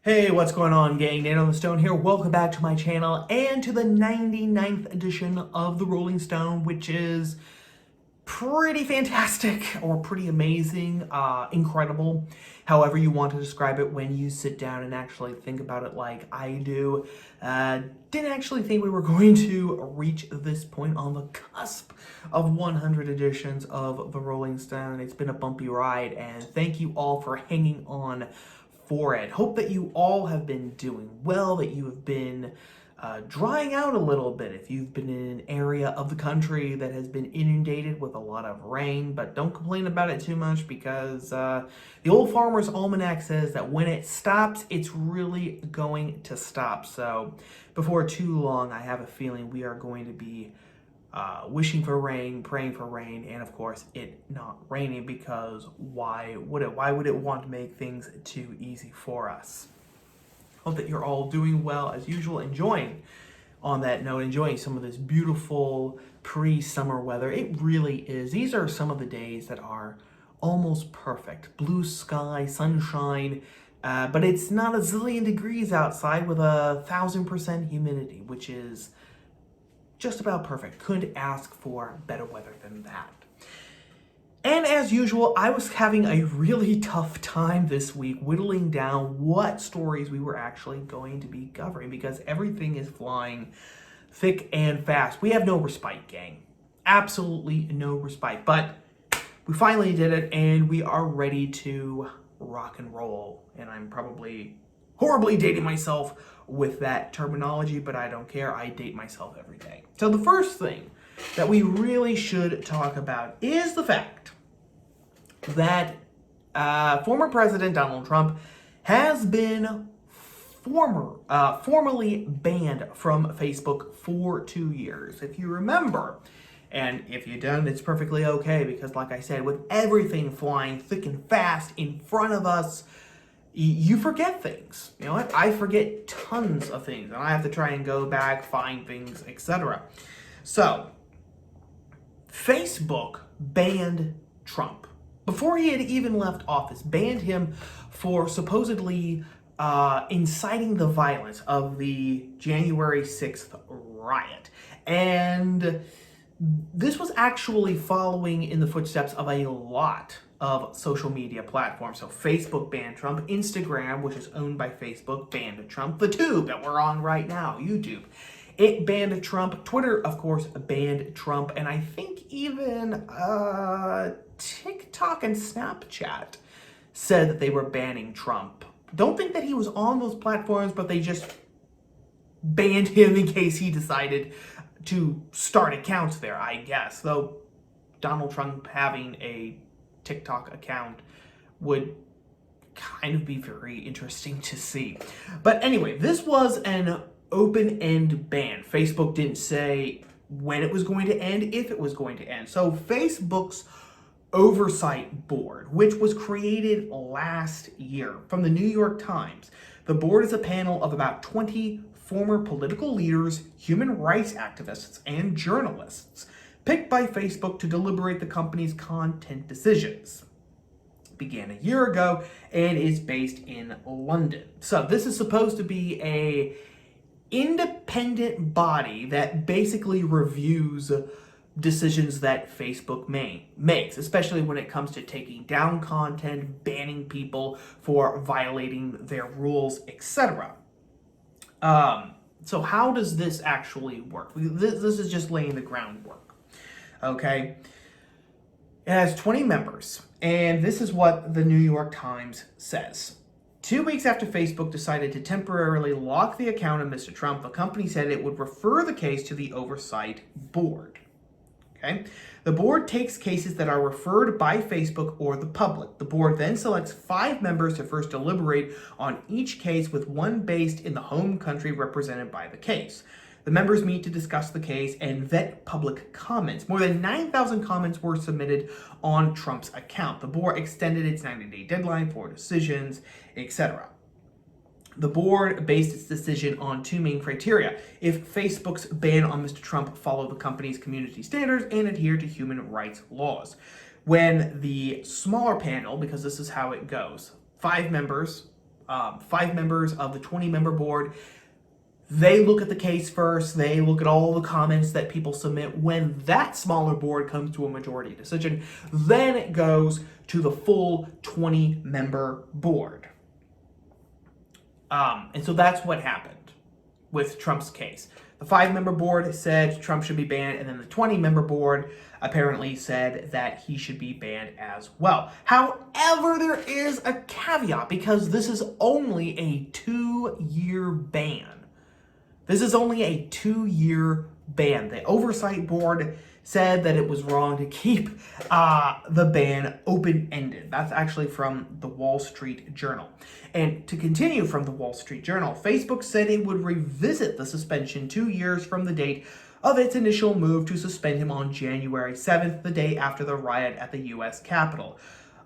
Hey, what's going on, gang? Nate on the Stone here. Welcome back to my channel and to the 99th edition of the Rolling Stone, which is pretty fantastic or pretty amazing, incredible, however you want to describe it when you sit down and actually think about it like I do. Didn't actually think we were going to reach this point on the cusp of 100 editions of the Rolling Stone. It's been a bumpy ride, and thank you all for hanging on for it. Hope that you all have been doing well, that you have been drying out a little bit if you've been in an area of the country that has been inundated with a lot of rain, but don't complain about it too much because the old Farmer's Almanac says that when it stops, it's really going to stop. So before too long, I have a feeling we are going to be wishing for rain, praying for rain, and of course it not raining, because why would it? Why would it want to make things too easy for us? Hope that you're all doing well as usual, enjoying some of this beautiful pre-summer weather. It really is. These are some of the days that are almost perfect. Blue sky, sunshine, but it's not a zillion degrees outside with 1,000% humidity, which is just about perfect. Couldn't ask for better weather than that. And as usual, I was having a really tough time this week whittling down what stories we were actually going to be covering, because everything is flying thick and fast. We have no respite, gang. Absolutely no respite. But we finally did it, and we are ready to rock and roll. And I'm probably horribly dating myself with that terminology, but I don't care. I date myself every day. So the first thing that we really should talk about is the fact that former President Donald Trump has been formally banned from Facebook for 2 years. If you remember, and if you don't, it's perfectly okay, because like I said, with everything flying thick and fast in front of us, you forget things. You know what? I forget tons of things, and I have to try and go back, find things, etc. So, Facebook banned Trump before he had even left office, banned him for supposedly inciting the violence of the January 6th riot. And this was actually following in the footsteps of a lot of social media platforms. So Facebook banned Trump, Instagram, which is owned by Facebook, banned Trump, the tube that we're on right now, YouTube, it banned Trump, Twitter, of course, banned Trump, and I think even TikTok and Snapchat said that they were banning Trump. Don't think that he was on those platforms, but they just banned him in case he decided to start accounts there, I guess. Though Donald Trump having a TikTok account would kind of be very interesting to see. But anyway, this was an open-end ban. Facebook didn't say when it was going to end, if it was going to end. So Facebook's Oversight Board, which was created last year from the New York Times. The board is a panel of about 20 former political leaders, human rights activists, and journalists picked by Facebook to deliberate the company's content decisions. It began a year ago and is based in London. So this is supposed to be a independent body that basically reviews decisions that Facebook makes, especially when it comes to taking down content, banning people for violating their rules, etc. So how does this actually work? This is just laying the groundwork. Okay, it has 20 members, and this is what the New York Times says. 2 weeks after Facebook decided to temporarily lock the account of Mr. Trump, the company said it would refer the case to the Oversight Board. Okay, the board takes cases that are referred by Facebook or the public. The board then selects 5 members to first deliberate on each case, with one based in the home country represented by the case. The members meet to discuss the case and vet public comments. More than 9,000 comments were submitted on Trump's account. The board extended its 90-day deadline for decisions, etc. The board based its decision on 2 main criteria: if Facebook's ban on Mr. Trump followed the company's community standards and adhered to human rights laws. When the smaller panel, because this is how it goes, 5 members 5 members of the 20-member board. They look at the case first. They look at all the comments that people submit. When that smaller board comes to a majority decision, then it goes to the full 20-member board. And so that's what happened with Trump's case. The 5-member board said Trump should be banned, and then the 20-member board apparently said that he should be banned as well. However, there is a caveat, because this is only a 2-year ban. This is only a 2-year ban. The oversight board said that it was wrong to keep the ban open-ended. That's actually from the Wall Street Journal. And to continue from the Wall Street Journal, Facebook said it would revisit the suspension 2 years from the date of its initial move to suspend him on January 7th, the day after the riot at the U.S. Capitol.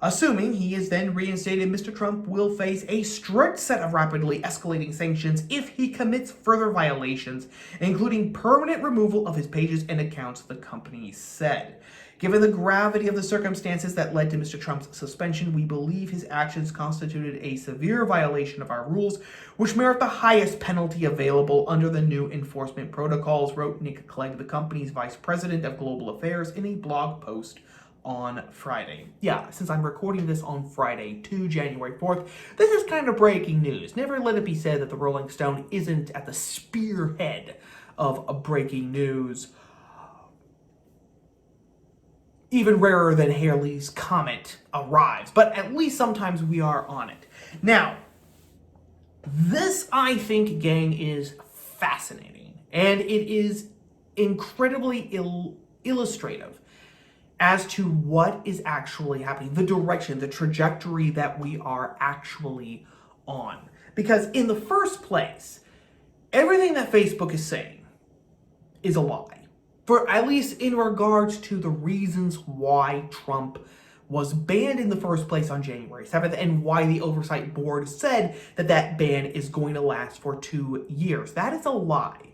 Assuming he is then reinstated, Mr. Trump will face a strict set of rapidly escalating sanctions if he commits further violations, including permanent removal of his pages and accounts, the company said. Given the gravity of the circumstances that led to Mr. Trump's suspension, we believe his actions constituted a severe violation of our rules, which merit the highest penalty available under the new enforcement protocols, wrote Nick Clegg, the company's vice president of global affairs, in a blog post on Friday. Yeah, since I'm recording this on Friday, January 4th, this is kind of breaking news. Never let it be said that the Rolling Stone isn't at the spearhead of a breaking news. Even rarer than Halley's Comet arrives, but at least sometimes we are on it. Now, this, I think, gang, is fascinating, and it is incredibly illustrative as to what is actually happening, the direction, the trajectory that we are actually on. Because in the first place, everything that Facebook is saying is a lie. For at least in regards to the reasons why Trump was banned in the first place on January 7th and why the oversight board said that that ban is going to last for 2 years. That is a lie.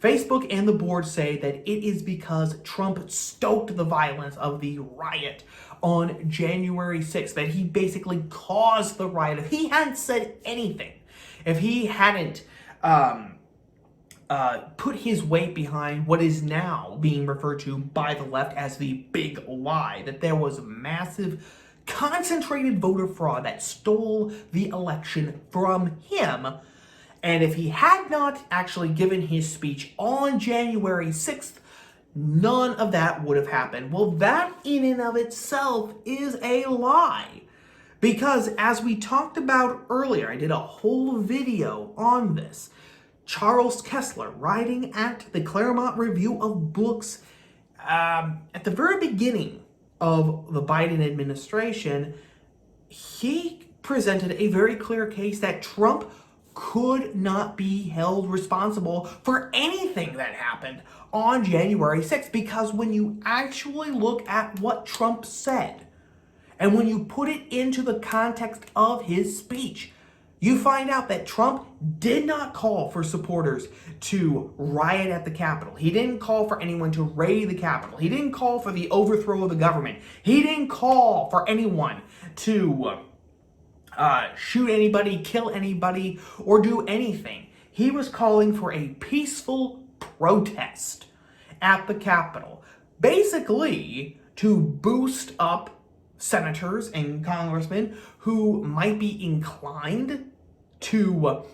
Facebook and the board say that it is because Trump stoked the violence of the riot on January 6th, that he basically caused the riot. If he hadn't said anything, if he hadn't put his weight behind what is now being referred to by the left as the big lie, that there was massive concentrated voter fraud that stole the election from him, and if he had not actually given his speech on January 6th, none of that would have happened. Well, that in and of itself is a lie. Because as we talked about earlier, I did a whole video on this. Charles Kessler, writing at the Claremont Review of Books at the very beginning of the Biden administration, he presented a very clear case that Trump could not be held responsible for anything that happened on January 6th, because when you actually look at what Trump said, and when you put it into the context of his speech, you find out that Trump did not call for supporters to riot at the Capitol. He didn't call for anyone to raid the Capitol. He didn't call for the overthrow of the government. He didn't call for anyone to shoot anybody, kill anybody, or do anything. He was calling for a peaceful protest at the Capitol, basically to boost up senators and congressmen who might be inclined to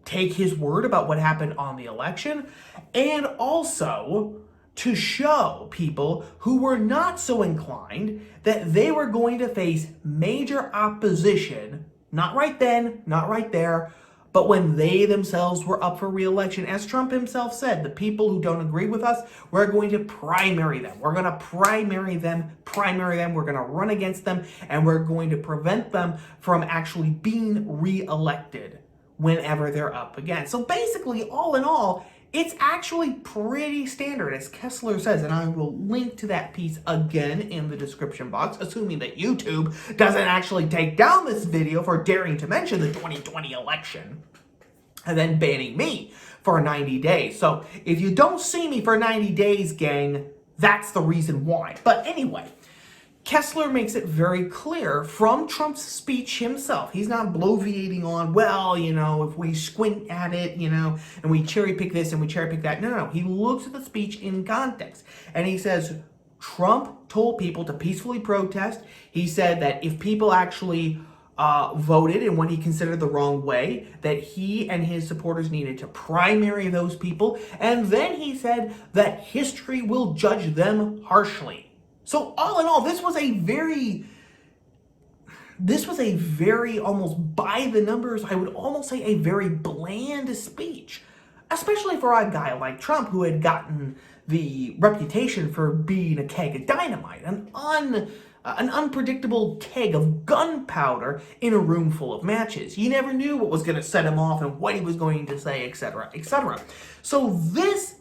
take his word about what happened on the election, and also to show people who were not so inclined that they were going to face major opposition, not right then, not right there, but when they themselves were up for re-election. As Trump himself said, the people who don't agree with us, we're going to primary them. We're going to primary them, we're going to run against them, and we're going to prevent them from actually being re-elected whenever they're up again. So basically, all in all, it's actually pretty standard, as Kessler says, and I will link to that piece again in the description box, assuming that YouTube doesn't actually take down this video for daring to mention the 2020 election and then banning me for 90 days. So if you don't see me for 90 days, gang, that's the reason why. But anyway, Kessler makes it very clear from Trump's speech himself. He's not bloviating on, well, if we squint at it, and we cherry pick this and we cherry pick that. No. He looks at the speech in context. And he says, Trump told people to peacefully protest. He said that if people actually voted in what he considered the wrong way, that he and his supporters needed to primary those people. And then he said that history will judge them harshly. So all in all, this was a very almost by the numbers, I would almost say a very bland speech, especially for a guy like Trump, who had gotten the reputation for being a keg of dynamite, an unpredictable keg of gunpowder in a room full of matches. You never knew what was going to set him off and what he was going to say, etc., etc. So this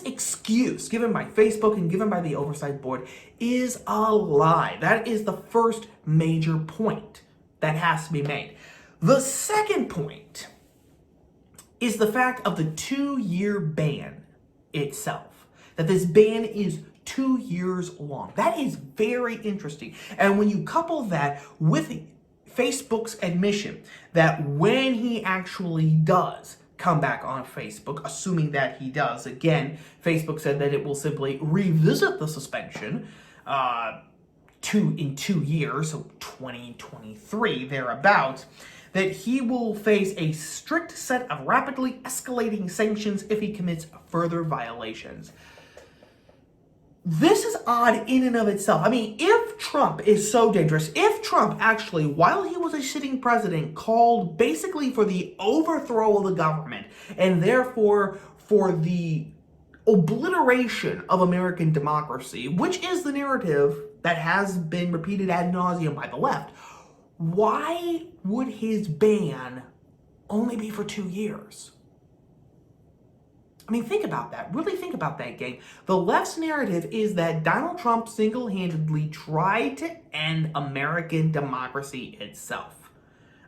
excuse given by Facebook and given by the Oversight Board is a lie. That is the first major point that has to be made. The second point is the fact of the 2-year ban itself. That this ban is 2 years long. That is very interesting. And when you couple that with Facebook's admission that when he actually does come back on Facebook, assuming that he does. Again, Facebook said that it will simply revisit the suspension in 2 years, so 2023, thereabouts, that he will face a strict set of rapidly escalating sanctions if he commits further violations. This is odd in and of itself. I mean, if Trump is so dangerous, if Trump actually, while he was a sitting president, called basically for the overthrow of the government and therefore for the obliteration of American democracy, which is the narrative that has been repeated ad nauseum by the left, why would his ban only be for 2 years? I mean, think about that. Really think about that, gang. The left's narrative is that Donald Trump single-handedly tried to end American democracy itself.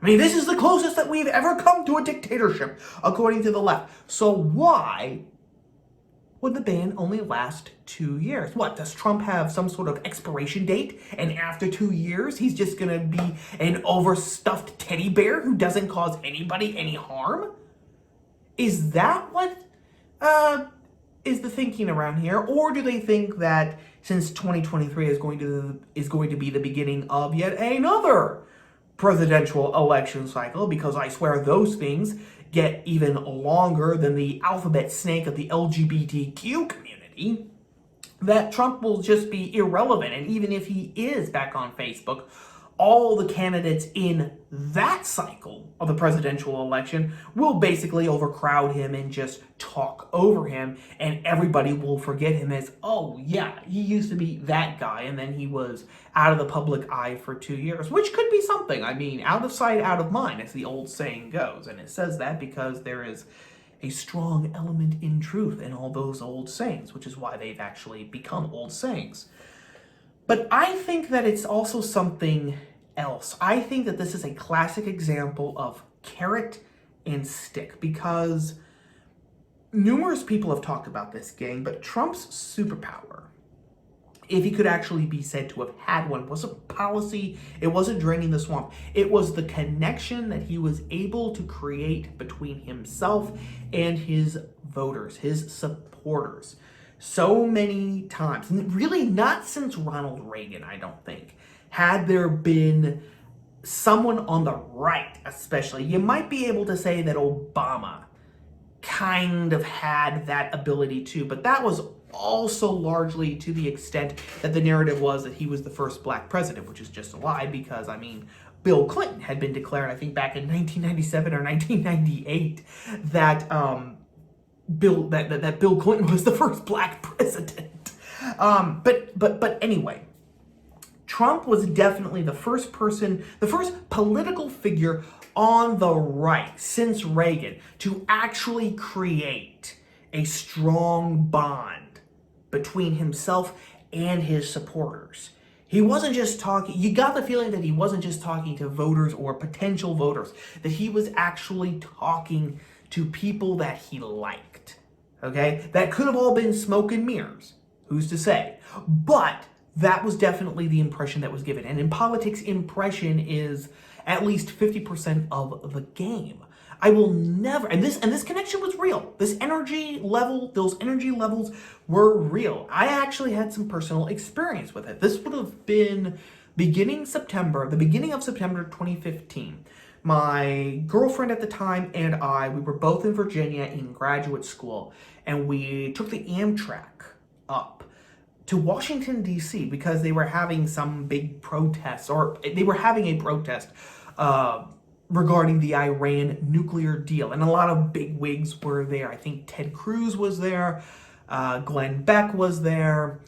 I mean, this is the closest that we've ever come to a dictatorship, according to the left. So why would the ban only last 2 years? What, does Trump have some sort of expiration date? And after 2 years, he's just going to be an overstuffed teddy bear who doesn't cause anybody any harm? Is that what is the thinking around here? Or do they think that since 2023 is going to be the beginning of yet another presidential election cycle, because I swear those things get even longer than the alphabet snake of the LGBTQ community, that Trump will just be irrelevant? And even if he is back on Facebook, all the candidates in that cycle of the presidential election will basically overcrowd him and just talk over him, and everybody will forget him as, oh yeah, he used to be that guy, and then he was out of the public eye for 2 years, which could be something. I mean, out of sight, out of mind, as the old saying goes, and it says that because there is a strong element in truth in all those old sayings, which is why they've actually become old sayings. But I think that it's also something else. I think that this is a classic example of carrot and stick, because numerous people have talked about this, gang, but Trump's superpower, if he could actually be said to have had one, wasn't policy, it wasn't draining the swamp, it was the connection that he was able to create between himself and his voters, his supporters. So many times, and really not since Ronald Reagan, I don't think, had there been someone on the right, especially. You might be able to say that Obama kind of had that ability too, but that was also largely to the extent that the narrative was that he was the first black president, which is just a lie, because, I mean, Bill Clinton had been declared, I think back in 1997 or 1998, that Bill Clinton was the first black president. But anyway, Trump was definitely the first political figure on the right since Reagan to actually create a strong bond between himself and his supporters. He wasn't just talking, you got the feeling that he wasn't just talking to voters or potential voters, that he was actually talking to people that he liked, okay? That could have all been smoke and mirrors, who's to say? But that was definitely the impression that was given. And in politics, impression is at least 50% of the game. I will never, and this connection was real. This energy level, those energy levels were real. I actually had some personal experience with it. This would have been the beginning of September 2015. My girlfriend at the time and we were both in Virginia in graduate school, and we took the Amtrak up to Washington, D.C. because they were having some big protests, or they were having a protest regarding the Iran nuclear deal. And a lot of big wigs were there. I think Ted Cruz was there, Glenn Beck was there,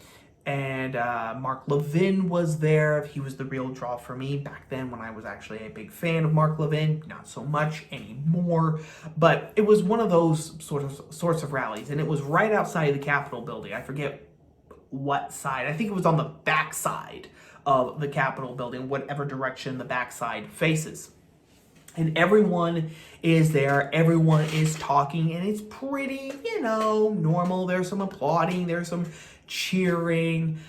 and Mark Levin was there. He was the real draw for me back then when I was actually a big fan of Mark Levin. Not so much anymore, but it was one of those sorts of rallies, and it was right outside the Capitol building. I forget what side. I think it was on the back side of the Capitol building, whatever direction the backside faces. And everyone is there, everyone is talking, and it's pretty, normal. There's some applauding, there's some cheering,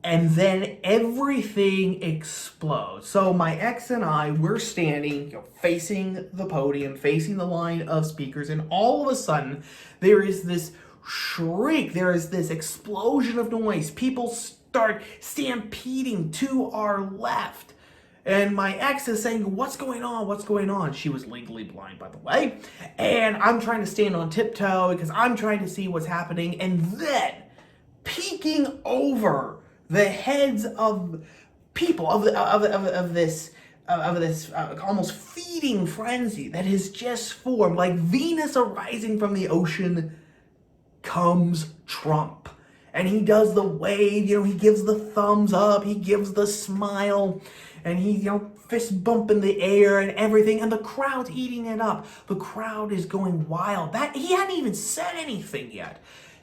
and then everything explodes. So my ex and I, we're standing, facing the podium, facing the line of speakers, and all of a sudden, there is this shriek, there is this explosion of noise. People start stampeding to our left. And my ex is saying, what's going on? What's going on? She was legally blind, by the way. And I'm trying to stand on tiptoe because I'm trying to see what's happening. And then, peeking over the heads of people, of this almost feeding frenzy that has just formed, like Venus arising from the ocean, comes Trump. And he does the wave, he gives the thumbs up, he gives the smile, and he, fist bump in the air and everything, and the crowd's eating it up. The crowd is going wild. That he hadn't even said anything yet.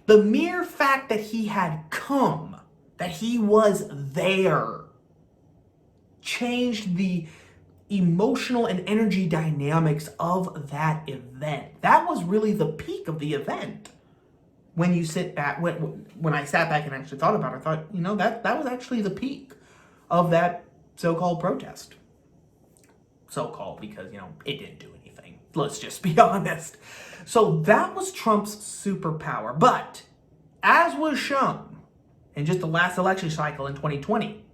The mere fact that he had come, that he was there, changed the emotional and energy dynamics of that event. That was really the peak of the event. When you sit back, when I sat back and actually thought about it, I thought, that was actually the peak of that so-called protest. So-called because, it didn't do anything. Let's just be honest. So that was Trump's superpower. But, as was shown in just the last election cycle in 2020,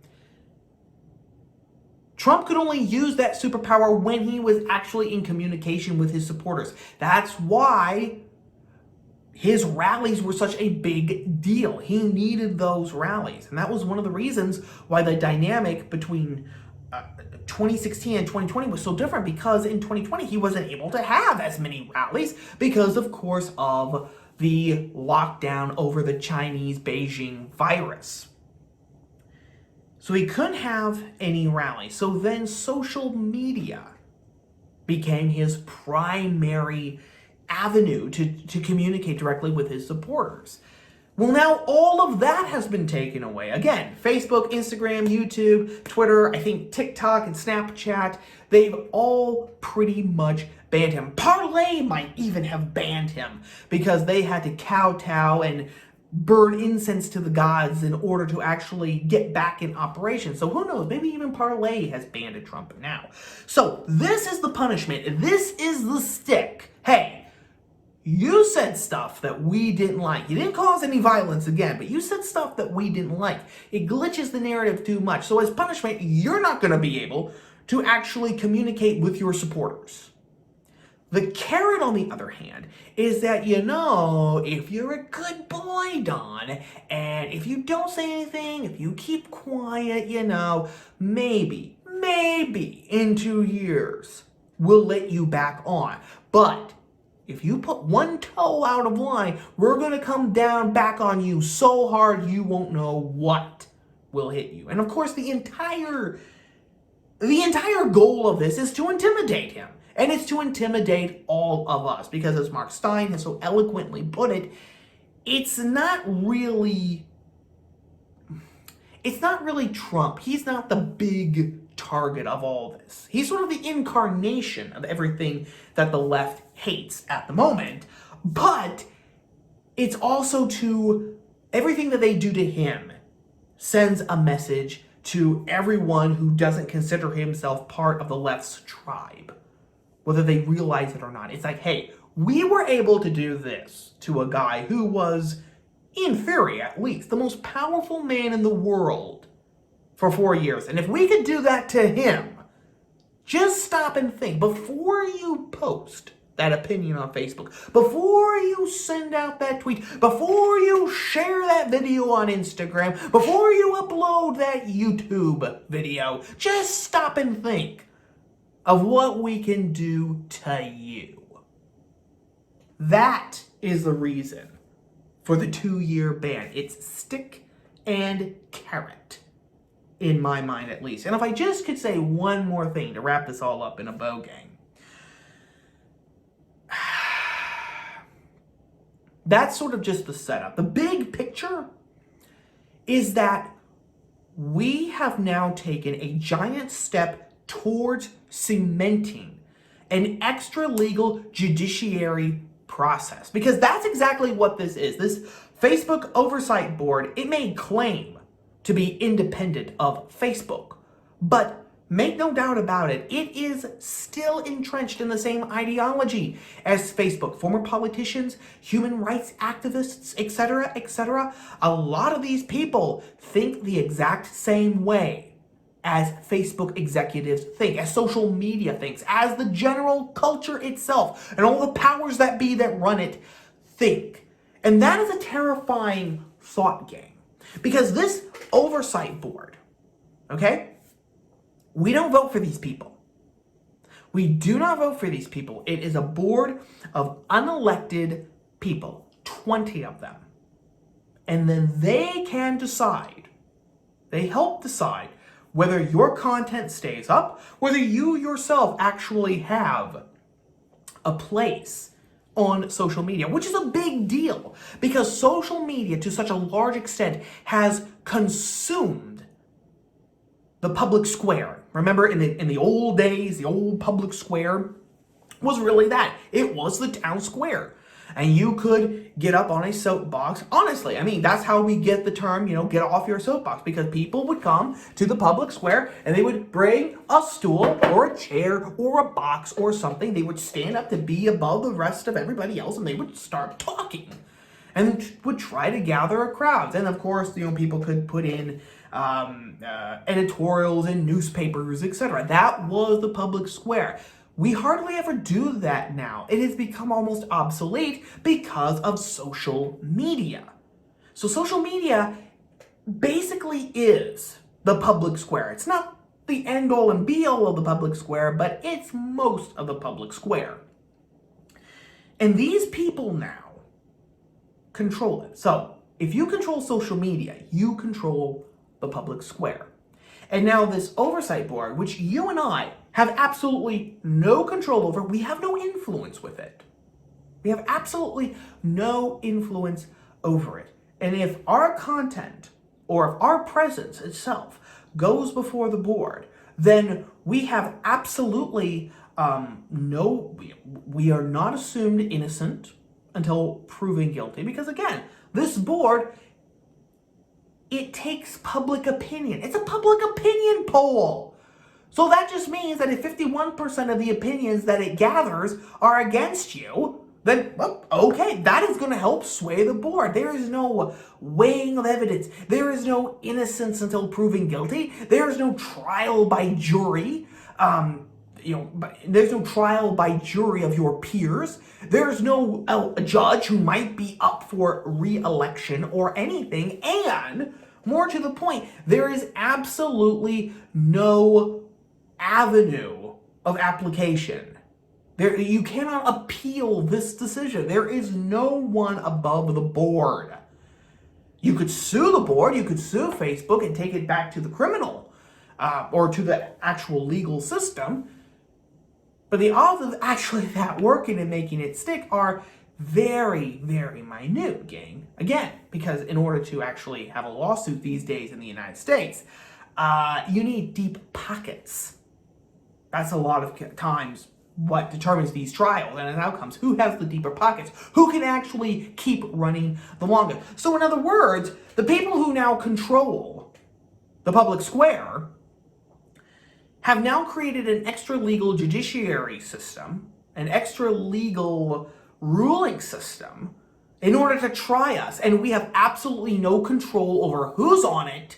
Trump could only use that superpower when he was actually in communication with his supporters. That's why his rallies were such a big deal. He needed those rallies. And that was one of the reasons why the dynamic between 2016 and 2020 was so different, because in 2020 he wasn't able to have as many rallies because, of course, of the lockdown over the Chinese Beijing virus. So he couldn't have any rallies. So then social media became his primary avenue to communicate directly with his supporters. Well, now all of that has been taken away. Again, Facebook, Instagram, YouTube, Twitter, I think TikTok and Snapchat, they've all pretty much banned him. Parlay might even have banned him because they had to kowtow and burn incense to the gods in order to actually get back in operation. So who knows, maybe even Parlay has banned Trump now. So this is the punishment. This is the stick. Hey, you said stuff that we didn't like. You didn't cause any violence again, but you said stuff that we didn't like. It glitches the narrative too much. So as punishment, you're not going to be able to actually communicate with your supporters. The carrot, on the other hand, is that, if you're a good boy, Don, and if you don't say anything, if you keep quiet, maybe in 2 years, we'll let you back on. But if you put one toe out of line, we're going to come down back on you so hard you won't know what will hit you. And of course, the entire goal of this is to intimidate him. And it's to intimidate all of us. Because as Mark Stein has so eloquently put it, it's not really Trump. He's not the big target of all this. He's sort of the incarnation of everything that the left hates at the moment. But it's also to everything that they do to him sends a message to everyone who doesn't consider himself part of the left's tribe, whether they realize it or not. It's like, hey, we were able to do this to a guy who was, in theory at least, the most powerful man in the world for 4 years. And if we could do that to him, just stop and think before you post that opinion on Facebook, before you send out that tweet, before you share that video on Instagram, before you upload that YouTube video, just stop and think of what we can do to you. That is the reason for the 2-year ban. It's stick and carrot, in my mind at least. And if I just could say one more thing to wrap this all up in a bow, gang. That's sort of just the setup. The big picture is that we have now taken a giant step towards cementing an extra legal judiciary process. Because that's exactly what this is. This Facebook Oversight Board, it may claim to be independent of Facebook, but make no doubt about it, it is still entrenched in the same ideology as Facebook. Former politicians, human rights activists, etc., etc. A lot of these people think the exact same way as Facebook executives think, as social media thinks, as the general culture itself, and all the powers that be that run it think. And that is a terrifying thought, gang. Because this oversight board, okay, we don't vote for these people. We do not vote for these people. It is a board of unelected people, 20 of them. And then they can decide, they help decide whether your content stays up, whether you yourself actually have a place on social media, which is a big deal because social media to such a large extent has consumed the public square. Remember in the old days, the old public square was really that. It was the town square. And you could get up on a soapbox. Honestly, I mean, that's how we get the term, get off your soapbox. Because people would come to the public square and they would bring a stool or a chair or a box or something. They would stand up to be above the rest of everybody else and they would start talking. And would try to gather a crowd. And of course, people could put in editorials in newspapers, etc. That was the public square. We hardly ever do that now. It has become almost obsolete because of social media. So social media basically is the public square. It's not the end all and be all of the public square, but it's most of the public square. And these people now control it. So if you control social media, you control the public square. And now this oversight board, which you and I have absolutely no control over, we have no influence with it. We have absolutely no influence over it. And if our content or if our presence itself goes before the board, then we have absolutely we are not assumed innocent until proven guilty. Because again, this board, it takes public opinion. It's a public opinion poll. So that just means that if 51% of the opinions that it gathers are against you, then, well, okay, that is going to help sway the board. There is no weighing of evidence. There is no innocence until proven guilty. There is no trial by jury. There's no trial by jury of your peers. There's no a judge who might be up for re-election or anything. And more to the point, there is absolutely no avenue of application. You cannot appeal this decision. There is no one above the board. You could sue the board, you could sue Facebook and take it back to the criminal or to the actual legal system. But the odds of actually that working and making it stick are very, very minute, gang. Again, because in order to actually have a lawsuit these days in the United States, you need deep pockets. That's a lot of times what determines these trials and outcomes. Who has the deeper pockets? Who can actually keep running the longest? So in other words, the people who now control the public square, have now created an extra legal judiciary system, an extra legal ruling system, in order to try us. And we have absolutely no control over who's on it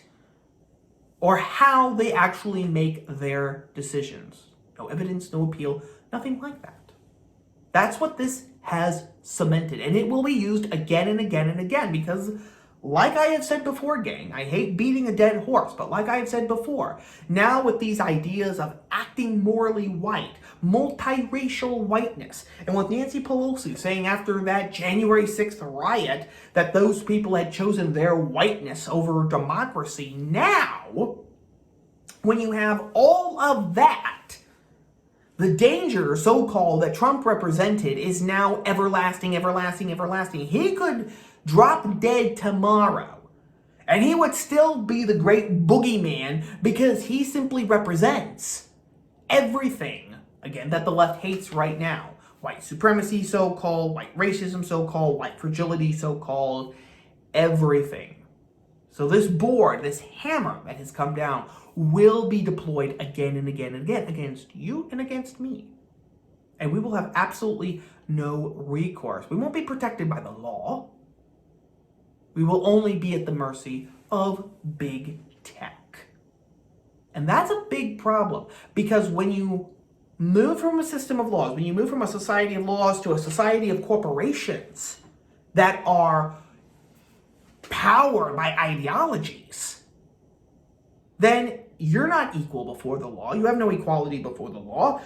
or how they actually make their decisions. No evidence, no appeal, nothing like that. That's what this has cemented. And it will be used again and again and again because, like I have said before, gang, I hate beating a dead horse, but like I have said before, now with these ideas of acting morally white, multiracial whiteness, and with Nancy Pelosi saying after that January 6th riot that those people had chosen their whiteness over democracy, now, when you have all of that, the danger, so-called, that Trump represented is now everlasting, everlasting, everlasting. He could drop dead tomorrow, and he would still be the great boogeyman because he simply represents everything, again, that the left hates right now. White supremacy, so-called, white racism, so-called, white fragility, so-called, everything. So this board, this hammer that has come down, will be deployed again and again and again against you and against me. And we will have absolutely no recourse. We won't be protected by the law. We will only be at the mercy of big tech. And that's a big problem, because when you move from a system of laws, when you move from a society of laws to a society of corporations that are powered by ideologies, then you're not equal before the law. You have no equality before the law.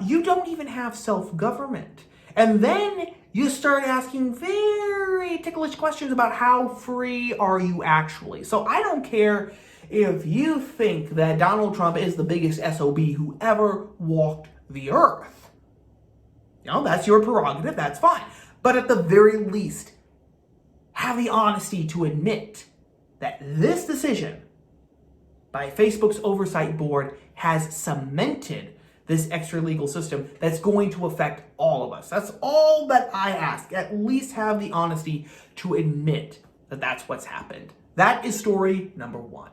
You don't even have self-government. And then you start asking very ticklish questions about how free are you actually. So I don't care if you think that Donald Trump is the biggest SOB who ever walked the earth. You know, that's your prerogative, that's fine. But at the very least, have the honesty to admit that this decision by Facebook's oversight board has cemented this extra legal system that's going to affect all of us. That's all that I ask. At least have the honesty to admit that that's what's happened. That is story number one.